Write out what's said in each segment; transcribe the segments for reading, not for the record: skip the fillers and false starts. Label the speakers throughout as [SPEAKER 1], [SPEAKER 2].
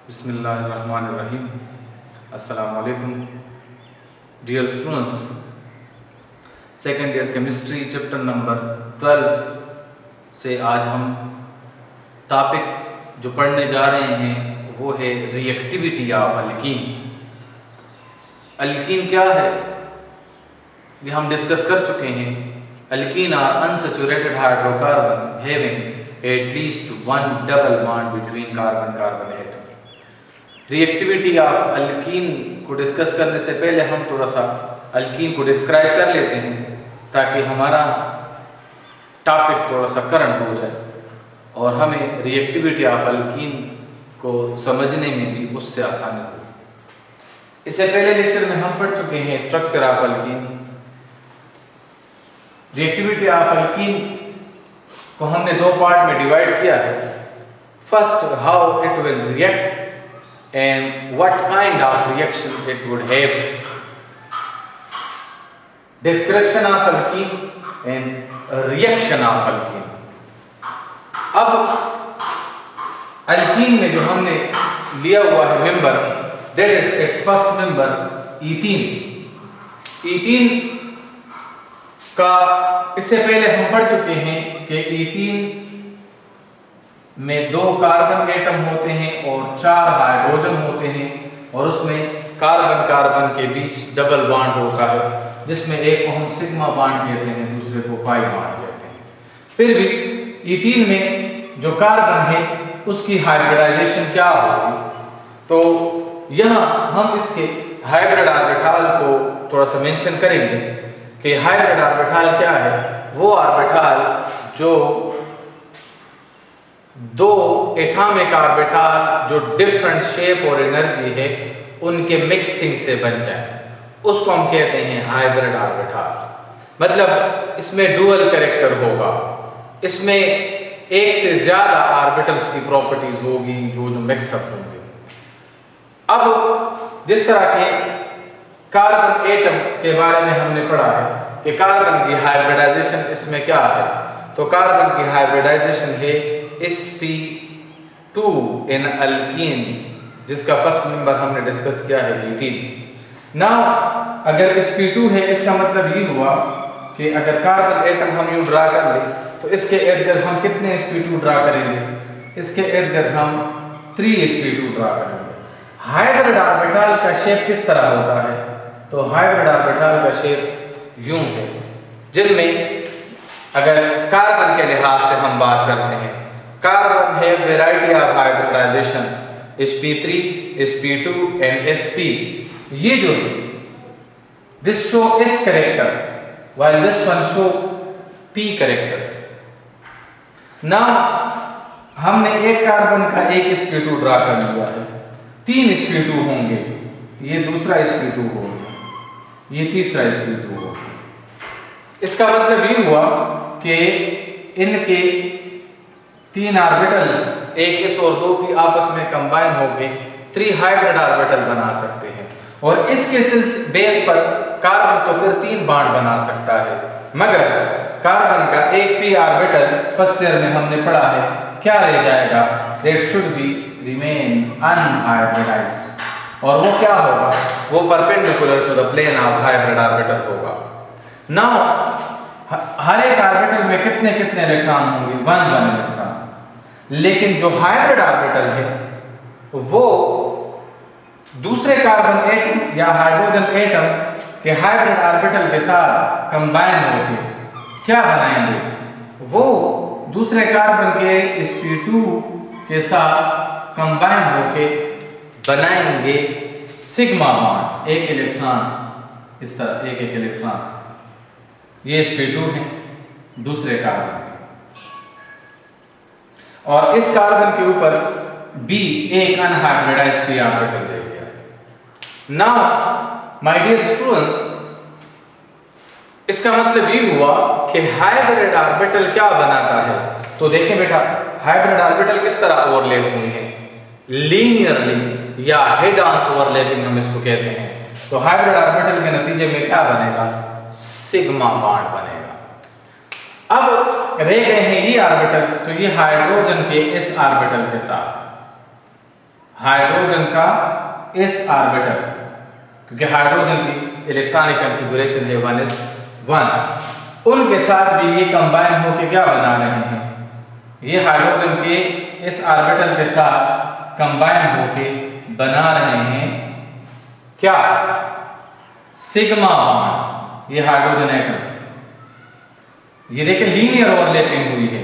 [SPEAKER 1] बिस्मिल्लाहिर्रहमानिर्रहीम। अस्सलाम वालेकुम dear students. Second year chemistry chapter number 12 से आज हम टॉपिक जो पढ़ने जा रहे हैं वो है रिएक्टिविटी ऑफ अल्कीन। अल्कीन क्या है ये हम डिस्कस कर चुके हैं। Alkene are unsaturated hydrocarbon having at least one double bond between carbon carbon atom. Reactivity of alkene को डिस्कस करने से पहले हम थोड़ा सा अल्कीन को डिस्क्राइब कर लेते हैं ताकि हमारा टॉपिक थोड़ा सा करंट हो जाए और हमें रिएक्टिविटी ऑफ अल्कीन को समझने में भी उससे आसानी हो। इससे पहले लेक्चर में हम पढ़ चुके हैं structure of alkyne. Reactivity of alkene को हमने दो पार्ट में डिवाइड किया है। First, how it will react and what kind of reaction it would have. Description of alkene and reaction of alkene. अब अल्कीन में जो हमने लिया हुआ है member, that is its first member ethene. Ethene का इससे पहले हम पढ़ चुके हैं कि ईथीन में 2 कार्बन एटम होते हैं और 4 हाइड्रोजन होते हैं और उसमें कार्बन कार्बन के बीच डबल बॉन्ड होता है जिसमें एक को हम सिग्मा बॉन्ड कहते हैं, दूसरे को पाई बॉन्ड कहते हैं। फिर भी ईथीन में जो कार्बन है उसकी हाइब्रिडाइजेशन क्या होगी, तो यहाँ हम इसके हाइब्रिड ऑर्बिटल को थोड़ा सा मेंशन करेंगे कि हाइब्रिड ऑर्बिटल क्या है। वो ऑर्बिटल जो 2 एटॉमिक ऑर्बिटल जो डिफरेंट शेप और एनर्जी है उनके मिक्सिंग से बन जाए उसको हम कहते हैं हाइब्रिड ऑर्बिटल। मतलब इसमें डुअल कैरेक्टर होगा, इसमें एक से ज्यादा ऑर्बिटल्स की प्रॉपर्टीज होगी जो मिक्सअप होंगे। अब जिस तरह के कार्बन एटम के बारे में हमने पढ़ा है कि कार्बन की हाइब्रिडाइजेशन इसमें क्या है, तो कार्बन की हाइब्रिडाइजेशन है sp2 इन अल्कीन जिसका फर्स्ट मेंबर हमने डिस्कस किया है ईथीन। नाउ अगर sp2 है इसका मतलब ये हुआ कि अगर कार्बन एटम हम यूं ड्रा कर लें तो इसके इर्द गिर्द हम कितने sp2 ड्रा करेंगे, इसके इर्द गिर्द हम 3 sp2 ड्रा करेंगे। हाइब्रिड ऑर्बिटल का शेप किस तरह होता है, तो हाइब्रिड ऑर्बिटल का शेप यूं है जिनमें अगर कार्बन के लिहाज से हम बात करते हैं, कार्बन है variety of hybridization sp3, sp2 and sp। ये जो है this show s character while this one show p character. ना हमने एक कार्बन का एक sp2 ड्रा कर लिया है, 3 sp2 होंगे, ये दूसरा sp2 होगा, ये तीसरा sp2 होगा। इसका मतलब ये हुआ कि इनके 3 ऑर्बिटल्स एक s और 2p आपस में कंबाइन होकर 3 हाइब्रिड ऑर्बिटल बना सकते हैं और इसके बेस पर कार्बन तो फिर 3 बॉन्ड बना सकता है, मगर कार्बन का एक p ऑर्बिटल फर्स्ट ईयर में हमने पढ़ा है क्या रह जाएगा, that should be remain unhybridized. और वो क्या होगा, वो perpendicular to the plane of hybrid orbital होगा। नाउ हर एक ऑर्बिटल में कितने कितने इलेक्ट्रॉन होंगे, 1 इलेक्ट्रॉन। लेकिन जो हाइब्रिड ऑर्बिटल है वो दूसरे कार्बन एटम या हाइड्रोजन एटम के हाइब्रिड ऑर्बिटल के साथ कंबाइन होकर क्या बनाएंगे, वो दूसरे कार्बन के sp2 के साथ कंबाइन होकर बनाएंगे सिग्मा बॉन्ड, एक इलेक्ट्रॉन इस तरह एक इलेक्ट्रॉन, ये sp2 है दूसरे कार्बन के, और इस कार्बन के ऊपर b एक अनहाइब्रिडाइज्ड p ऑर्बिटल दे दिया। नाउ माय डियर स्टूडेंट्स, इसका मतलब ये हुआ कि हाइब्रिड ऑर्बिटल क्या बनाता है, तो देखें बेटा हाइब्रिड ऑर्बिटल किस तरह ओवरलैप हुए हैं, लीनियरली या हेड ऑन ओवरलैपिंग हम इसको कहते हैं। तो हाइब्रिड ऑर्बिटल के नतीजे में क्या बनेगा, सिग्मा बॉन्ड बनेगा। अब रह गए हैं ये ऑर्बिटल, तो ये हाइड्रोजन के इस ऑर्बिटल के साथ हाइड्रोजन का s ऑर्बिटल, क्योंकि हाइड्रोजन की इलेक्ट्रॉनिक कॉन्फ़िगरेशन है 1s1, उनके साथ भी ये कंबाइन होकर क्या बना रहे हैं, ये हाइड्रोजन के इस ऑर्बिटल के साथ कंबाइन होके बना रहे हैं क्या, सिग्मा बॉन्ड। ये हाइड्रोजन एटम, ये देखिए लीनियर ओवरलैपिंग हुई है।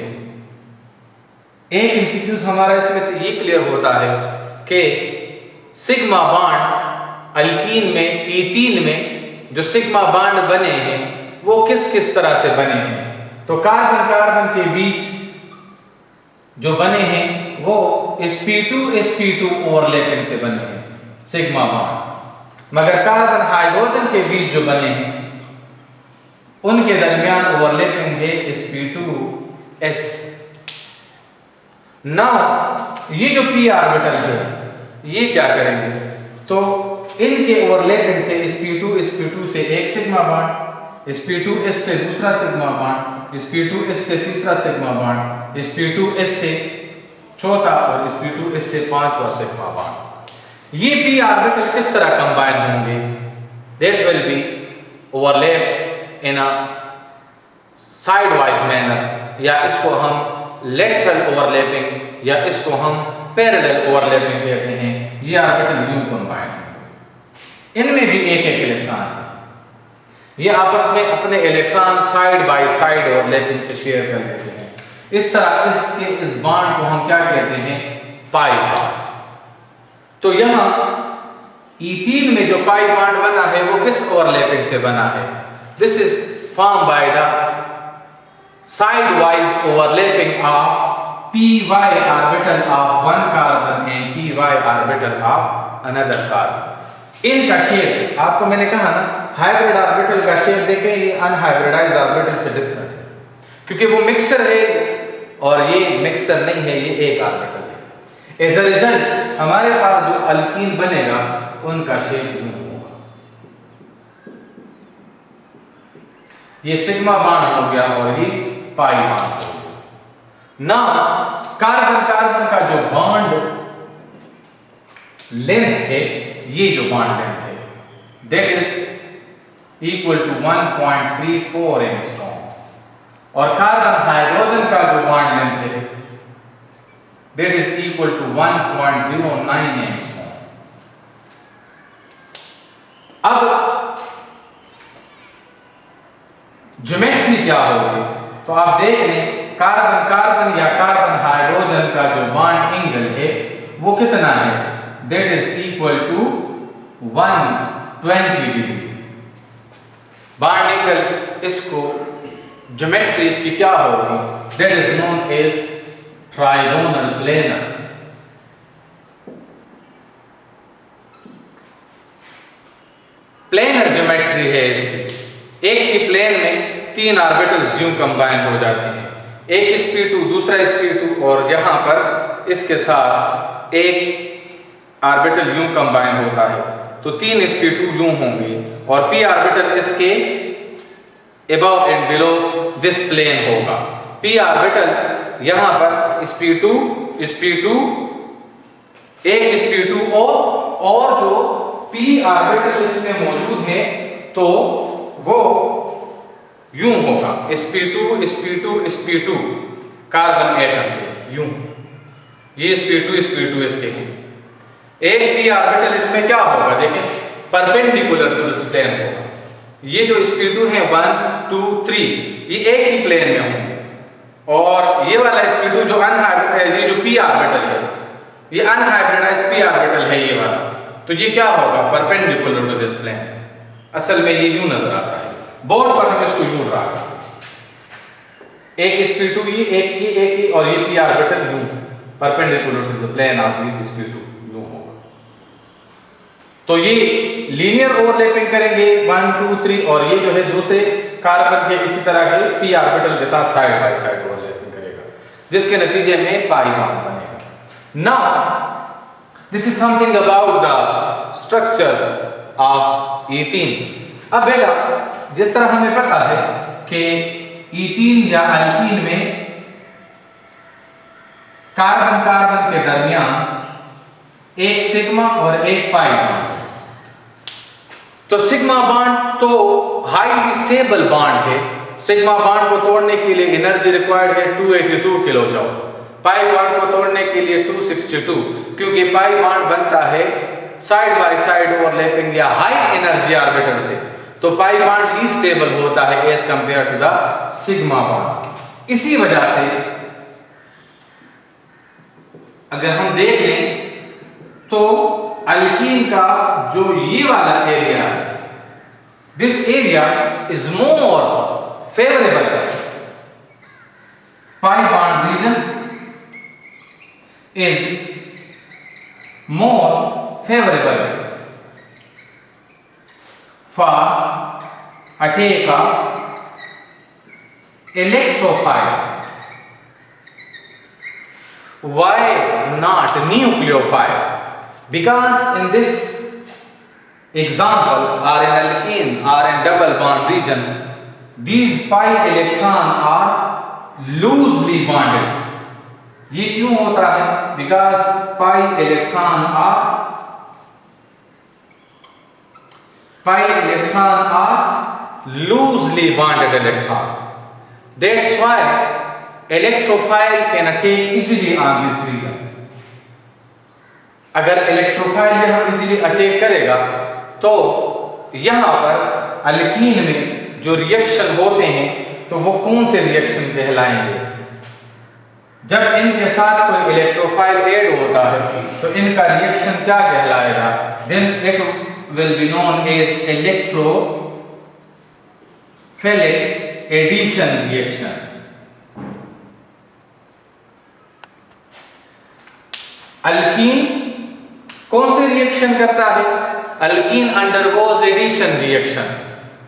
[SPEAKER 1] एक एमसीक्यूज हमारा इसमें से ये क्लियर होता है कि सिग्मा बॉन्ड अल्कीन में, ईथीन में जो सिग्मा बॉन्ड बने हैं वो किस किस तरह से बने हैं। तो कार्बन कार्बन के बीच जो बने हैं वो sp2 ओवरलैपिंग से बने हैं सिग्मा बॉन्ड, मगर कार्बन हाइड्रोजन के बीच जो बने हैं उनके दरमियान ओवरलैपिंग है sp2s। नाउ ये जो p ऑर्बिटल है ये क्या करेंगे, तो इनके ओवरलैपिंग से sp2 से एक सिग्मा बॉन्ड, sp2s से दूसरा सिग्मा बॉन्ड, sp2s से तीसरा सिग्मा बॉन्ड, sp2s से चौथा और sp2s से पांचवा सिग्मा बॉन्ड। ये p ऑर्बिटल किस तरह कंबाइन होंगे, that will be overlap in a side wise manner, या इसको हम लेटरल ओवरलैपिंग या इसको हम पैरेलल ओवरलैपिंग कहते हैं। ये ऑर्बिटल यूं कंबाइन है, इनमें भी एक एक इलेक्ट्रॉन है, ये आपस में अपने electron side by side overlapping से शेयर कर लेते हैं। इस तरह इसके इस बॉन्ड को हम क्या कहते हैं, पाई बॉन्ड। तो यहां ईथीन में जो पाई बॉन्ड बना है वो किस ओवरलैपिंग से बना है, this is form by the side wise overlapping of py orbital of one carbon and py orbital of another carbon. इनका शेप आपको मैंने कहा ना, हाइब्रिड ऑर्बिटल का शेप देखें ये अनहाइब्रिडाइज्ड ऑर्बिटल से डिफरेंट है, क्योंकि वो मिक्सर है और ये मिक्सर नहीं है, ये एक ऑर्बिटल है। एज अ रिजल्ट हमारे पास जो अल्कीन बनेगा उनका शेप यूं होगा, ये सिग्मा बॉन्ड हो गया और ये पाई बॉन्ड हो गया। ना कार्बन कार्बन का जो बॉन्ड लेंथ है, ये जो बॉन्ड लेंथ है that is equal to 1.34 angstrom, और कार्बन हाइड्रोजन का जो बॉन्ड लेंथ है that is equal to 1.09 angstrom. अब ज्योमेट्री क्या होगी, तो आप देख लें कार्बन कार्बन या कार्बन हाइड्रोजन का जो बॉन्ड एंगल है वो कितना है, that is equal to 120 degree. Bond angle इसको ज्योमेट्री इसकी क्या होगी, that is known as trigonal planar. Planar geometry है इसकी, एक ही प्लेन में तीन ऑर्बिटल्स यूं कंबाइन हो जाते हैं, एक sp2 दूसरा sp2 और यहां पर इसके साथ एक ऑर्बिटल यूं कंबाइन होता है, तो तीन sp2 यूं होंगे और p ऑर्बिटल इसके above and below this plane होगा। p ऑर्बिटल यहां पर sp2 एक sp2 और जो p ऑर्बिटल इसमें मौजूद है तो वो यूं होगा, sp2 कार्बन एटम के यूं, ये sp2 इसके हैं। एक p ऑर्बिटल इसमें क्या होगा, देखें परपेंडिकुलर टू दिस प्लेन होगा। ये जो sp2 है 1 2 3 ये एक ही प्लेन में होंगे, और ये वाला sp2 जो अनहाइब्रिडाइज्ड, ये जो p ऑर्बिटल है ये अनहाइब्रिडाइज्ड p ऑर्बिटल है ये वाला, तो ये क्या होगा, परपेंडिकुलर टू दिस प्लेन। असल में ये यूं नजर आता है, बोर्ड पर हम इसको यूं ड्रा करें, एक sp2 ये एक और ये p ऑर्बिटल यूं perpendicular to the plane of this sp2 यूं होगा। तो ये लीनियर ओवरलैपिंग करेंगे 1 2 3, और ये जो है दूसरे कार्बन के इसी तरह के p ऑर्बिटल के साथ साइड बाय साइड ओवरलैपिंग करेगा, जिसके नतीजे में पाई बॉन्ड बनेगा। Now this is something about the structure of ethene. अब बेटा जिस तरह हमें पता है कि ईथीन या अल्कीन में कार्बन कार्बन के दरमियान एक सिग्मा और एक पाई बॉन्ड। तो सिग्मा बॉन्ड तो हाईली स्टेबल बॉन्ड है, सिग्मा बॉन्ड को तोड़ने के लिए एनर्जी रिक्वायर्ड है 282 किलो जूल, पाई बॉन्ड को तोड़ने के लिए 262, क्योंकि पाई बॉन्ड बनता है साइड बाय साइड ओवरलैपिंग या हाई एनर्जी ऑर्बिटल से, तो पाई बॉन्ड लीस्ट स्टेबल होता है as compare to the sigma bond. इसी वजह से अगर हम देख लें तो अल्कीन का जो ये वाला एरिया है, this area is more favourable, pi bond region is more favorable for attack of electrophile. Why not nucleophile? Because in this example, or in alkene or in double bond region, these pi electrons are loosely bonded. ये क्यों होता है? Because pi electron are loosely bonded electron, that's why electrophile can attack easily on this region. अगर electrophile यहां easily attack करेगा तो यहां पर अल्कीन में जो रिएक्शन होते हैं तो वो कौन से रिएक्शन कहलाएंगे? जब इनके साथ कोई इलेक्ट्रोफाइल ऐड होता है तो इनका रिएक्शन क्या कहलाएगा? Then it will be known as electrophilic addition reaction. Alkyne कौन से रिएक्शन करता है? Alkyne undergoes addition reaction.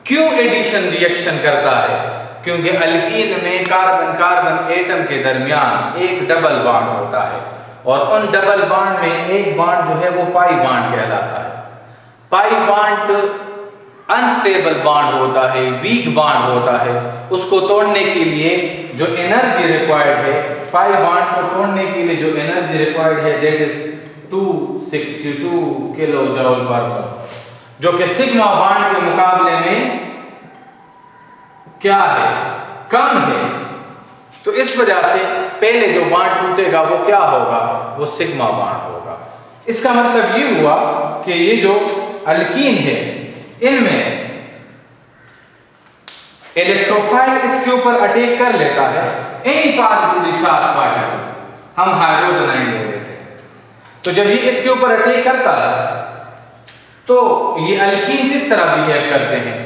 [SPEAKER 1] क्यों एडिशन रिएक्शन करता है? क्योंकि अल्कीन में कार्बन कार्बन एटम के दरमियान एक डबल बॉन्ड होता है और उन डबल बॉन्ड में एक बॉन्ड जो है वो पाई बॉन्ड कहलाता है। पाई बॉन्ड अनस्टेबल बॉन्ड होता है, वीक बॉन्ड होता है। उसको तोड़ने के लिए जो एनर्जी रिक्वायर्ड है, पाई बॉन्ड को तोड़ने के लिए जो एनर्जी रिक्वायर्ड है that is 262 kilo joule per mole, जो कि सिग्मा बॉन्ड के मुकाबले में क्या है? कम है। तो इस वजह से पहले जो बॉन्ड टूटेगा वो क्या होगा? वो सिग्मा बॉन्ड होगा। इसका मतलब ये हुआ कि ये जो अल्कीन है इनमें इलेक्ट्रोफाइल इसके ऊपर अटैक कर लेता है, एनी पॉजिटिवली चार्ज पार्टिकल, हम हाइड्रोजन आयन ले लेते हैं। तो जब ये इसके ऊपर अटैक करता है तो ये अल्कीन किस तरह बिहेव करते हैं?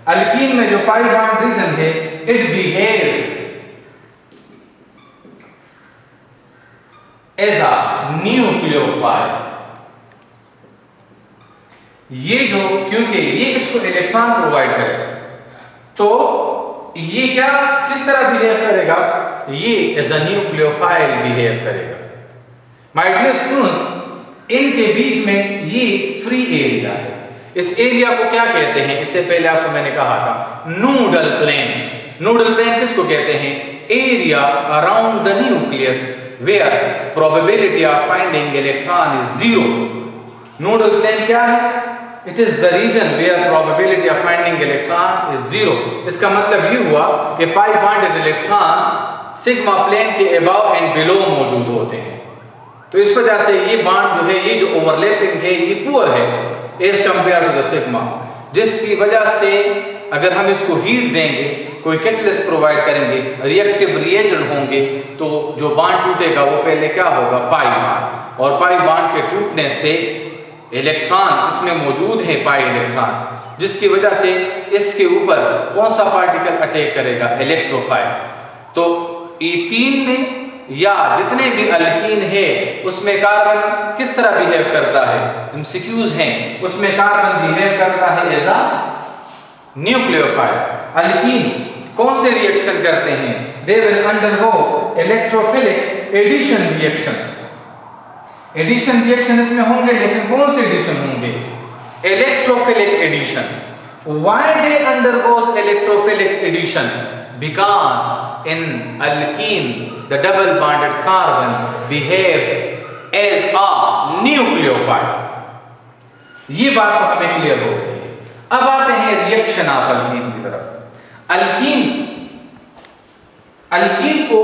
[SPEAKER 1] अल्कीन में जो पाई बॉन्ड रीजन है it behave as a nucleophile. ये जो, क्योंकि ये इसको इलेक्ट्रॉन प्रोवाइड करेगा तो ये क्या किस तरह बिहेव करेगा? ये एज अ न्यूक्लियोफाइल बिहेव करेगा। माय डियर स्टूडेंट्स, इनके बीच में ये फ्री एरिया है। इस एरिया को क्या कहते हैं? इससे पहले आपको मैंने कहा था नूडल प्लेन। नूडल प्लेन किसको कहते हैं? Area around the nucleus where probability of finding electron is 0। Nodal plane क्या है? It is the region where probability of finding electron is 0। इसका मतलब ये हुआ कि pi bonded electron sigma plane के अबव एंड बिलो मौजूद होते हैं। तो इस वजह से ये बॉन्ड जो है, ये जो ओवरलैपिंग है, ये पुअर है as compare to the sigma, जिसकी वजह से अगर हम इसको हीट देंगे, कोई कैटलिस्ट प्रोवाइड करेंगे, रिएक्टिव रिएजेंट होंगे, तो जो बॉन्ड टूटेगा वो पहले क्या होगा? Pi bond. और पाई बॉन्ड के टूटने से इलेक्ट्रॉन इसमें मौजूद है, पाई इलेक्ट्रॉन, जिसकी वजह से इसके ऊपर कौन सा पार्टिकल अटैक करेगा? इलेक्ट्रोफाइल। तो E3 में या जितने भी अल्कीन है उसमें कार्बन किस तरह बिहेव करता है? एमसीक्यूज हैं, उसमें कार्बन बिहेव करता है एज अ न्यूक्लियोफाइल। अल्कीन कौन से रिएक्शन करते हैं? They will undergo electrophilic addition reaction. Addition reaction इसमें होंगे, लेकिन कौन से एडिशन होंगे? Electrophilic addition. Why they undergoes electrophilic addition? Because in alkene the double bonded carbon behave as a nucleophile. ये बात तो हमें क्लियर हो गई। अब आते हैं रिएक्शन ऑफ अल्कीन की तरफ। अल्कीन को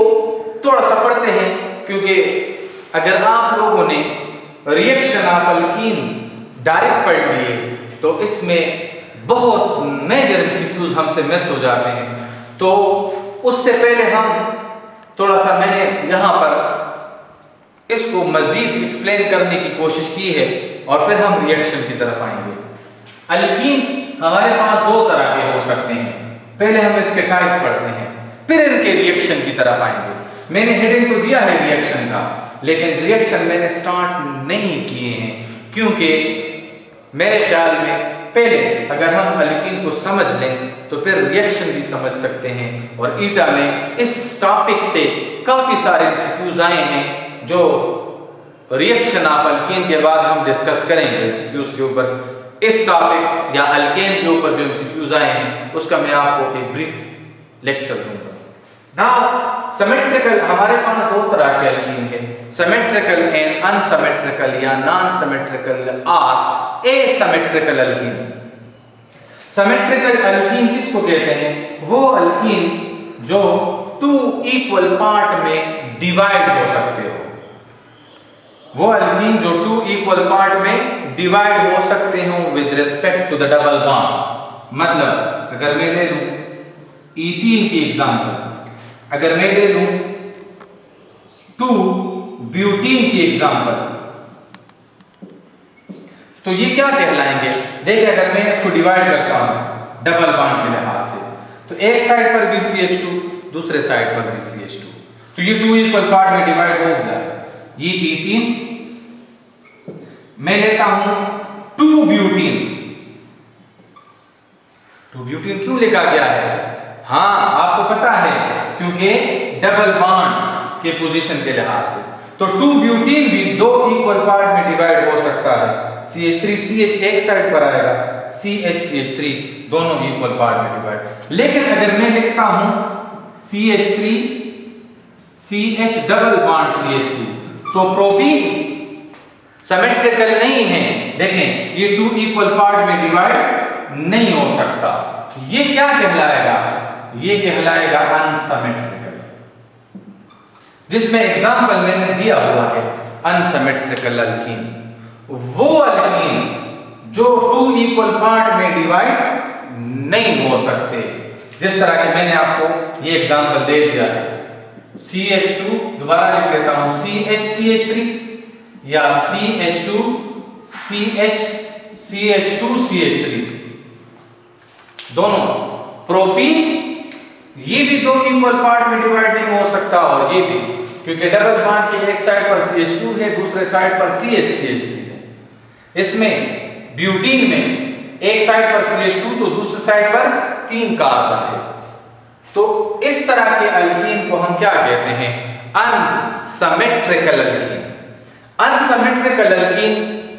[SPEAKER 1] थोड़ा सा पढ़ते हैं, क्योंकि अगर आप लोगों ने रिएक्शन ऑफ अल्कीन डायरेक्ट पढ़ लिए तो इसमें बहुत मेजर एमसीक्यूज हमसे मिस हो जाते हैं। तो उससे पहले हम थोड़ा सा, मैंने यहां पर इसको मजीद एक्सप्लेन करने की कोशिश की है और फिर हम रिएक्शन की तरफ आएंगे। अल्कीन हमारे पास दो तरह के हो सकते हैं। पहले हम इसके टाइप पढ़ते हैं, फिर इनके रिएक्शन की तरफ आएंगे। मैंने हेडिंग तो दिया है रिएक्शन का, लेकिन रिएक्शन मैंने स्टार्ट नहीं किए हैं, क्योंकि मेरे ख्याल में पहले अगर हम अल्कीन को समझ लें तो फिर रिएक्शन भी समझ सकते हैं। और ईटा में इस टॉपिक से काफी सारे एमसीक्यूज आए हैं जो रिएक्शन ऑफ अल्कीन के बाद हम डिस्कस करेंगे एमसीक्यूज के ऊपर। इस टॉपिक या अल्केन के ऊपर जो एमसीक्यूज आए हैं उसका मैं आपको एक ब्रीफ लेक्चर दूंगा। नाउ सिमेट्रिकल, हमारे पास दो तरह के अल्कीन है, सिमेट्रिकल एंड अनसिमेट्रिकल या नॉन सिमेट्रिकल और एसिमेट्रिकल अल्कीन। सिमेट्रिकल अल्कीन किसको कहते हैं? वो अल्कीन जो टू इक्वल पार्ट में डिवाइड हो सकते हो। वो अल्कीन जो टू इक्वल पार्ट में डिवाइड हो सकते हो with respect to the double bond. मतलब अगर मैं ले लूं E3 की एग्जांपल, अगर मैं ले लूं 2-ब्यूटीन की एग्जांपल, तो ये क्या कहलाएंगे? देखिए, अगर मैं इसको डिवाइड करता हूं डबल बॉन्ड के लिहाज से, तो एक साइड पर भी CH2, दूसरे साइड पर भी CH2, तो ये टू इक्वल पार्ट में डिवाइड हो गया है। ये E3, मैं लेता हूं 2-ब्यूटीन। 2-ब्यूटीन क्यों लिखा गया है? हाँ, आपको पता है, क्योंकि डबल बॉन्ड के पोजीशन के लिहाज से। तो 2-ब्यूटीन भी दो इक्वल पार्ट में डिवाइड हो सकता है। CH3CH एक साइड पर आएगा, CH3 दोनों इक्वल पार्ट में डिवाइड। लेकिन अगर मैं लिखता हूं CH3CH डबल बॉन्ड CH2, तो प्रोपीन सिमेट्रिकल नहीं है। देखें, ये टू इक्वल पार्ट में डिवाइड नहीं हो सकता। ये क्या कहलाएगा? ये कहलाएगा अनसिमेट्रिकल, जिसमें एग्जांपल मैंने दिया हुआ है अनसिमेट्रिकल अल्कीन। वो अल्कीन जो टू इक्वल पार्ट में डिवाइड नहीं हो सकते, जिस तरह के मैंने आपको ये एग्जांपल दे दिया है। CH2, दोबारा लिख देता हूं, CH3 या CH2CH3 दोनों। प्रोपीन ये भी दो इक्वल पार्ट में डिवाइड नहीं हो सकता, और ये भी, क्योंकि डबल बॉन्ड के एक साइड पर CH2 है, दूसरे साइड पर CH3 है। इसमें ब्यूटीन में एक साइड पर CH2 तो दूसरे साइड पर 3 कार्बन है। तो इस तरह के अल्कीन को हम क्या कहते हैं? Unsymmetrical alkyne. अनसिमेट्रिकल अल्कीन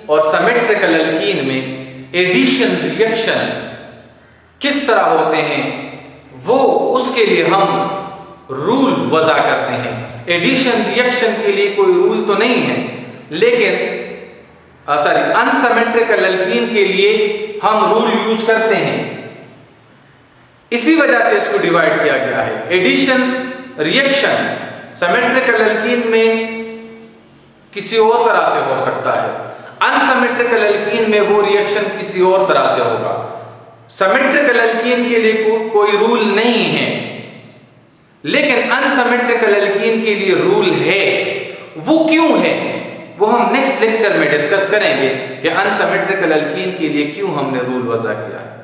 [SPEAKER 1] और सिमेट्रिकल अल्कीन में एडिशन रिएक्शन किस तरह होते हैं, वो उसके लिए हम रूल वज़ा करते हैं। एडिशन रिएक्शन के लिए कोई रूल तो नहीं है, लेकिन अनसिमेट्रिकल अल्कीन के लिए हम रूल यूज करते हैं। इसी वजह से इसको डिवाइड किया गया है। एडिशन रिएक्शन सिमेट्रिकल अल्कीन में किसी और तरह से हो सकता है, अनसिमेट्रिकल अल्कीन में वो रिएक्शन किसी और तरह से होगा। सिमेट्रिकल अल्कीन के लिए कोई रूल नहीं है, लेकिन अनसिमेट्रिकल अल्कीन के लिए रूल है। वो क्यों है, वो हम नेक्स्ट लेक्चर में डिस्कस करेंगे कि अनसिमेट्रिकल अल्कीन के लिए क्यों हमने रूल वज़ा किया है।